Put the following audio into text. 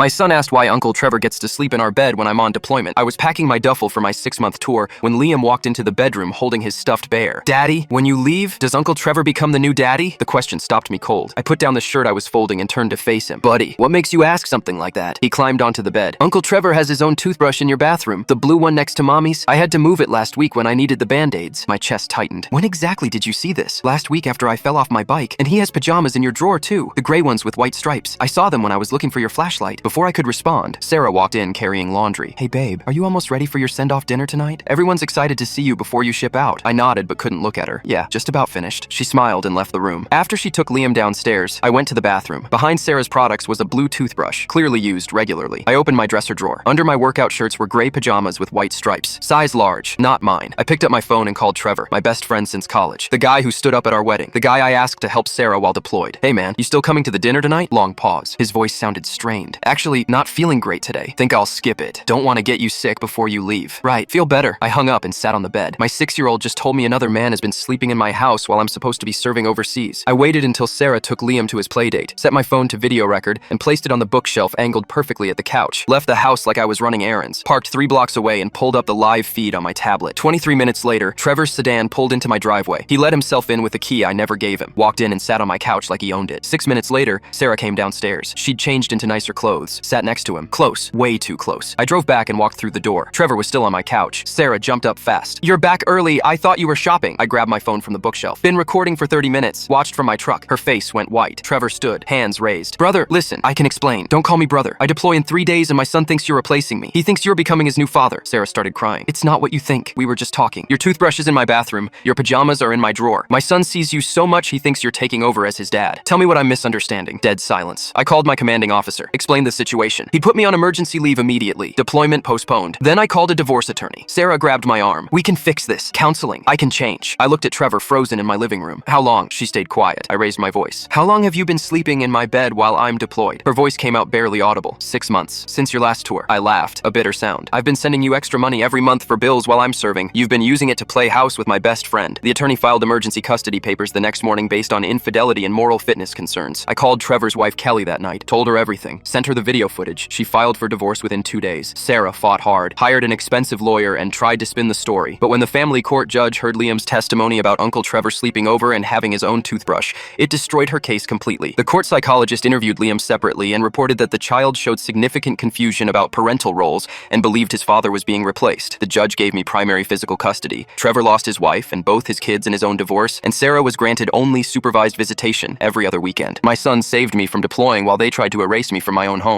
My son asked why Uncle Trevor gets to sleep in our bed when I'm on deployment. I was packing my duffel for my 6-month tour when Liam walked into the bedroom holding his stuffed bear. "Daddy, when you leave, does Uncle Trevor become the new daddy?" The question stopped me cold. I put down the shirt I was folding and turned to face him. "Buddy, what makes you ask something like that?" He climbed onto the bed. "Uncle Trevor has his own toothbrush in your bathroom, the blue one next to Mommy's. I had to move it last week when I needed the band-aids." My chest tightened. "When exactly did you see this?" "Last week after I fell off my bike. And he has pajamas in your drawer too, the gray ones with white stripes. I saw them when I was looking for your flashlight." Before I could respond, Sarah walked in carrying laundry. "Hey babe, are you almost ready for your send-off dinner tonight? Everyone's excited to see you before you ship out." I nodded but couldn't look at her. "Yeah, just about finished." She smiled and left the room. After she took Liam downstairs, I went to the bathroom. Behind Sarah's products was a blue toothbrush, clearly used regularly. I opened my dresser drawer. Under my workout shirts were gray pajamas with white stripes. Size large, not mine. I picked up my phone and called Trevor, my best friend since college. The guy who stood up at our wedding. The guy I asked to help Sarah while deployed. "Hey man, you still coming to the dinner tonight?" Long pause. His voice sounded strained. "Actually, not feeling great today. Think I'll skip it. Don't want to get you sick before you leave." "Right, feel better." I hung up and sat on the bed. My 6-year-old just told me another man has been sleeping in my house while I'm supposed to be serving overseas. I waited until Sarah took Liam to his playdate, set my phone to video record, and placed it on the bookshelf angled perfectly at the couch. Left the house like I was running errands. Parked 3 blocks away and pulled up the live feed on my tablet. 23 minutes later, Trevor's sedan pulled into my driveway. He let himself in with a key I never gave him. Walked in and sat on my couch like he owned it. 6 minutes later, Sarah came downstairs. She'd changed into nicer clothes. Sat next to him. Close. Way too close. I drove back and walked through the door. Trevor was still on my couch. Sarah jumped up fast. "You're back early. I thought you were shopping." I grabbed my phone from the bookshelf. "Been recording for 30 minutes. Watched from my truck." Her face went white. Trevor stood, hands raised. "Brother, listen, I can explain. Don't call me brother. I deploy in 3 days and my son thinks you're replacing me. He thinks you're becoming his new father." Sarah started crying. "It's not what you think. We were just talking. Your toothbrush is in my bathroom. Your pajamas are in my drawer. My son sees you so much he thinks you're taking over as his dad. Tell me what I'm misunderstanding." Dead silence. I called my commanding officer. Explained the situation. He put me on emergency leave immediately. Deployment postponed. Then I called a divorce attorney. Sarah grabbed my arm. "We can fix this. Counseling. I can change." I looked at Trevor frozen in my living room. "How long?" She stayed quiet. I raised my voice. "How long have you been sleeping in my bed while I'm deployed?" Her voice came out barely audible. "6 months. Since your last tour." I laughed, a bitter sound. "I've been sending you extra money every month for bills while I'm serving. You've been using it to play house with my best friend." The attorney filed emergency custody papers the next morning based on infidelity and moral fitness concerns. I called Trevor's wife Kelly that night, told her everything, sent her the video footage. She filed for divorce within 2 days. Sarah fought hard, hired an expensive lawyer, and tried to spin the story. But when the family court judge heard Liam's testimony about Uncle Trevor sleeping over and having his own toothbrush, it destroyed her case completely. The court psychologist interviewed Liam separately and reported that the child showed significant confusion about parental roles and believed his father was being replaced. The judge gave me primary physical custody. Trevor lost his wife and both his kids in his own divorce, and Sarah was granted only supervised visitation every other weekend. My son saved me from deploying while they tried to erase me from my own home.